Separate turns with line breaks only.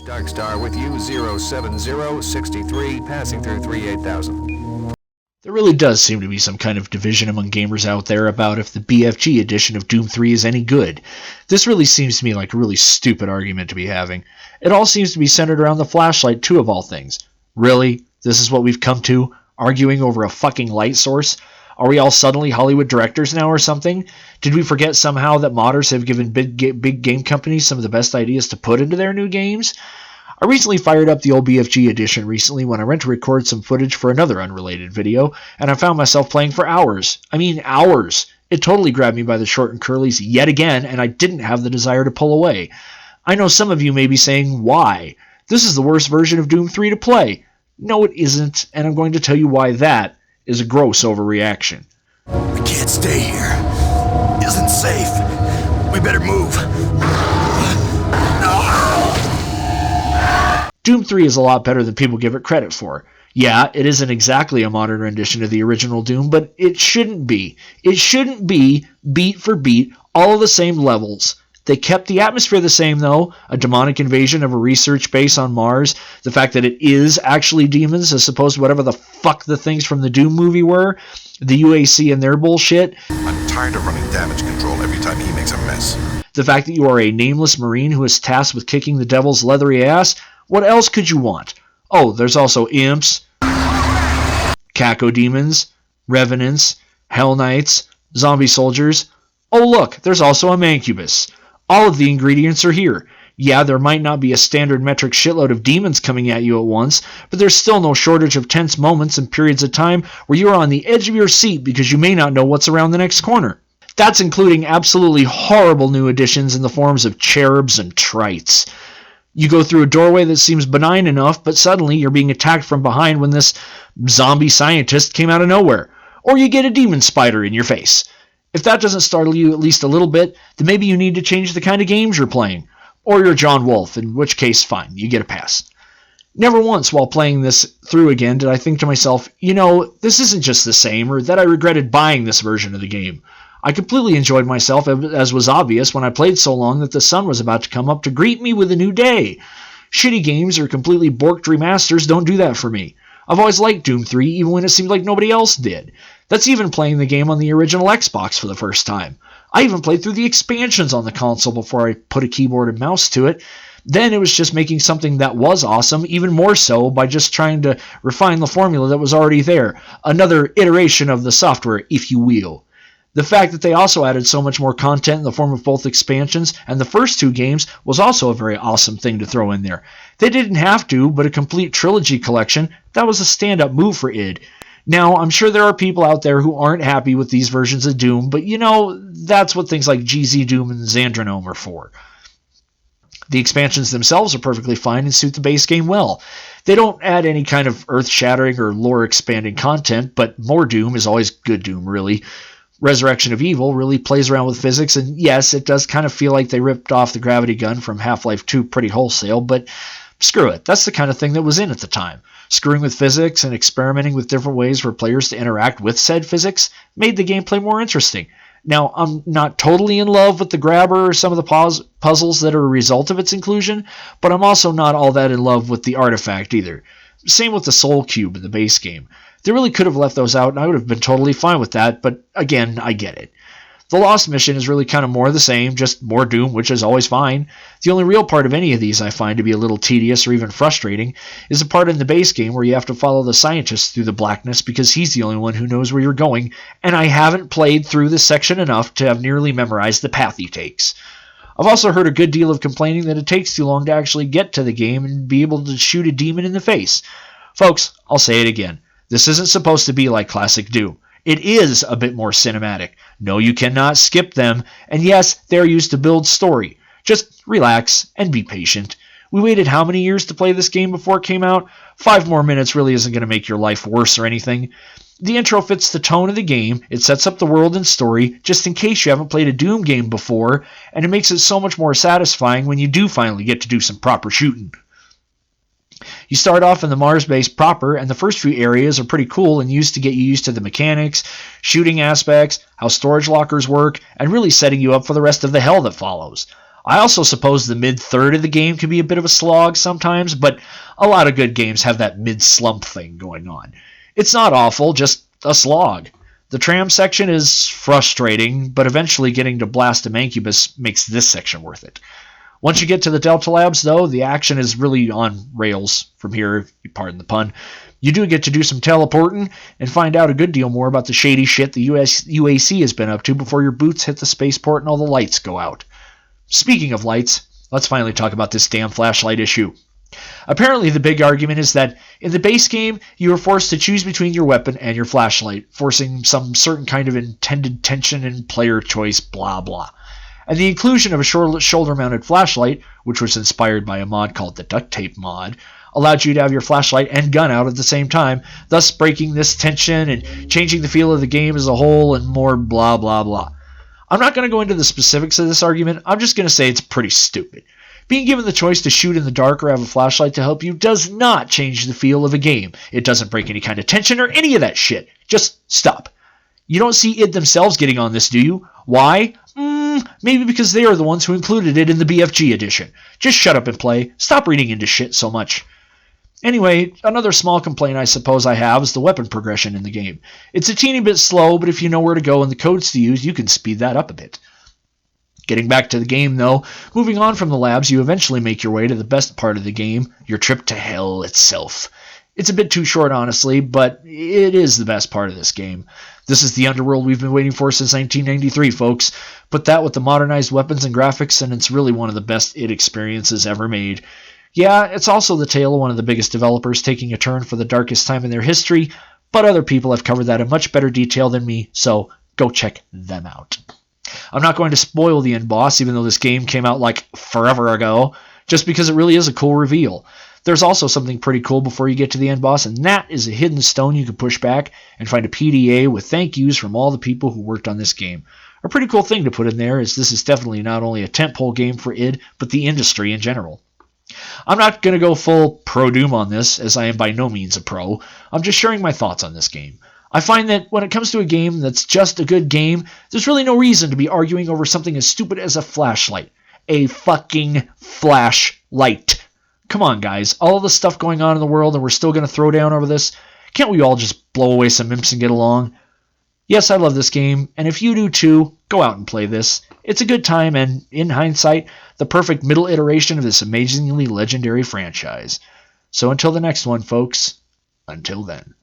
Darkstar with you, 07063, passing through 38000.
There really does seem to be some kind of division among gamers out there about if the BFG edition of Doom 3 is any good. This really seems to me like a really stupid argument to be having. It all seems to be centered around the flashlight too, of all things. Really? This is what we've come to? Arguing over a fucking light source? Are we all suddenly Hollywood directors now or something? Did we forget somehow that modders have given big game companies some of the best ideas to put into their new games? I recently fired up the old BFG edition when I went to record some footage for another unrelated video, and I found myself playing for hours. I mean hours. It totally grabbed me by the short and curlies yet again, and I didn't have the desire to pull away. I know some of you may be saying, why? This is the worst version of Doom 3 to play. No, it isn't, and I'm going to tell you why that is a gross overreaction.
We can't stay here. Isn't safe. We better move.
Doom 3 is a lot better than people give it credit for. Yeah, it isn't exactly a modern rendition of the original Doom, but it shouldn't be. It shouldn't be, beat for beat, all of the same levels. They kept the atmosphere the same, though. A demonic invasion of a research base on Mars. The fact that it is actually demons as opposed to whatever the fuck the things from the Doom movie were. The UAC and their bullshit.
I'm tired of running damage control every time he makes a mess.
The fact that you are a nameless Marine who is tasked with kicking the devil's leathery ass. What else could you want? Oh, there's also imps, cacodemons, revenants, hell knights, zombie soldiers. Oh look, there's also a mancubus. All of the ingredients are here. Yeah, there might not be a standard metric shitload of demons coming at you at once, but there's still no shortage of tense moments and periods of time where you are on the edge of your seat because you may not know what's around the next corner. That's including absolutely horrible new additions in the forms of cherubs and trites. You go through a doorway that seems benign enough, but suddenly you're being attacked from behind when this zombie scientist came out of nowhere. Or you get a demon spider in your face. If that doesn't startle you at least a little bit, then maybe you need to change the kind of games you're playing. Or you're John Wolfe, in which case, fine, you get a pass. Never once while playing this through again did I think to myself, this isn't just the same, or that I regretted buying this version of the game. I completely enjoyed myself, as was obvious when I played so long that the sun was about to come up to greet me with a new day. Shitty games or completely borked remasters don't do that for me. I've always liked Doom 3, even when it seemed like nobody else did. That's even playing the game on the original Xbox for the first time. I even played through the expansions on the console before I put a keyboard and mouse to it. Then it was just making something that was awesome, even more so by just trying to refine the formula that was already there. Another iteration of the software, if you will. The fact that they also added so much more content in the form of both expansions and the first two games was also a very awesome thing to throw in there. They didn't have to, but a complete trilogy collection, that was a stand-up move for id. Now, I'm sure there are people out there who aren't happy with these versions of Doom, but that's what things like GZ Doom and Xandronome are for. The expansions themselves are perfectly fine and suit the base game well. They don't add any kind of earth-shattering or lore-expanding content, but more Doom is always good Doom, really. Resurrection of Evil really plays around with physics, and yes, it does kind of feel like they ripped off the gravity gun from Half-Life 2 pretty wholesale, but screw it, that's the kind of thing that was in at the time. Screwing with physics and experimenting with different ways for players to interact with said physics made the gameplay more interesting. Now, I'm not totally in love with the grabber or some of the puzzles that are a result of its inclusion, but I'm also not all that in love with the artifact either. Same with the Soul Cube in the base game. They really could have left those out, and I would have been totally fine with that, but again, I get it. The Lost Mission is really kind of more of the same, just more Doom, which is always fine. The only real part of any of these I find to be a little tedious or even frustrating is the part in the base game where you have to follow the scientist through the blackness because he's the only one who knows where you're going, and I haven't played through this section enough to have nearly memorized the path he takes. I've also heard a good deal of complaining that it takes too long to actually get to the game and be able to shoot a demon in the face. Folks, I'll say it again. This isn't supposed to be like classic Doom. It is a bit more cinematic. No, you cannot skip them. And yes, they're used to build story. Just relax and be patient. We waited how many years to play this game before it came out? 5 more minutes really isn't going to make your life worse or anything. The intro fits the tone of the game, it sets up the world and story, just in case you haven't played a Doom game before, and it makes it so much more satisfying when you do finally get to do some proper shooting. You start off in the Mars base proper, and the first few areas are pretty cool and used to get you used to the mechanics, shooting aspects, how storage lockers work, and really setting you up for the rest of the hell that follows. I also suppose the mid-third of the game can be a bit of a slog sometimes, but a lot of good games have that mid-slump thing going on. It's not awful, just a slog. The tram section is frustrating, but eventually getting to blast a Mancubus makes this section worth it. Once you get to the Delta Labs, though, the action is really on rails from here, if you pardon the pun. You do get to do some teleporting and find out a good deal more about the shady shit the UAC has been up to before your boots hit the spaceport and all the lights go out. Speaking of lights, let's finally talk about this damn flashlight issue. Apparently the big argument is that in the base game, you are forced to choose between your weapon and your flashlight, forcing some certain kind of intended tension and player choice, blah blah. And the inclusion of a shoulder-mounted flashlight, which was inspired by a mod called the Duct Tape mod, allowed you to have your flashlight and gun out at the same time, thus breaking this tension and changing the feel of the game as a whole and more blah blah blah. I'm not going to go into the specifics of this argument, I'm just going to say it's pretty stupid. Being given the choice to shoot in the dark or have a flashlight to help you does not change the feel of a game. It doesn't break any kind of tension or any of that shit. Just stop. You don't see id themselves getting on this, do you? Why? Maybe because they are the ones who included it in the BFG Edition. Just shut up and play. Stop reading into shit so much. Anyway, another small complaint I suppose I have is the weapon progression in the game. It's a teeny bit slow, but if you know where to go and the codes to use, you can speed that up a bit. Getting back to the game, though, moving on from the labs, you eventually make your way to the best part of the game, your trip to hell itself. It's a bit too short, honestly, but it is the best part of this game. This is the underworld we've been waiting for since 1993, folks. Put that with the modernized weapons and graphics, and it's really one of the best id experiences ever made. Yeah, it's also the tale of one of the biggest developers taking a turn for the darkest time in their history, but other people have covered that in much better detail than me, so go check them out. I'm not going to spoil the end boss, even though this game came out like forever ago, just because it really is a cool reveal. There's also something pretty cool before you get to the end boss, and that is a hidden stone you can push back and find a PDA with thank yous from all the people who worked on this game. A pretty cool thing to put in there, as this is definitely not only a tentpole game for id, but the industry in general. I'm not going to go full pro-Doom on this, as I am by no means a pro. I'm just sharing my thoughts on this game. I find that when it comes to a game that's just a good game, there's really no reason to be arguing over something as stupid as a flashlight. A fucking flashlight. Come on, guys. All of the stuff going on in the world and we're still going to throw down over this? Can't we all just blow away some imps and get along? Yes, I love this game, and if you do too, go out and play this. It's a good time and, in hindsight, the perfect middle iteration of this amazingly legendary franchise. So until the next one, folks, until then.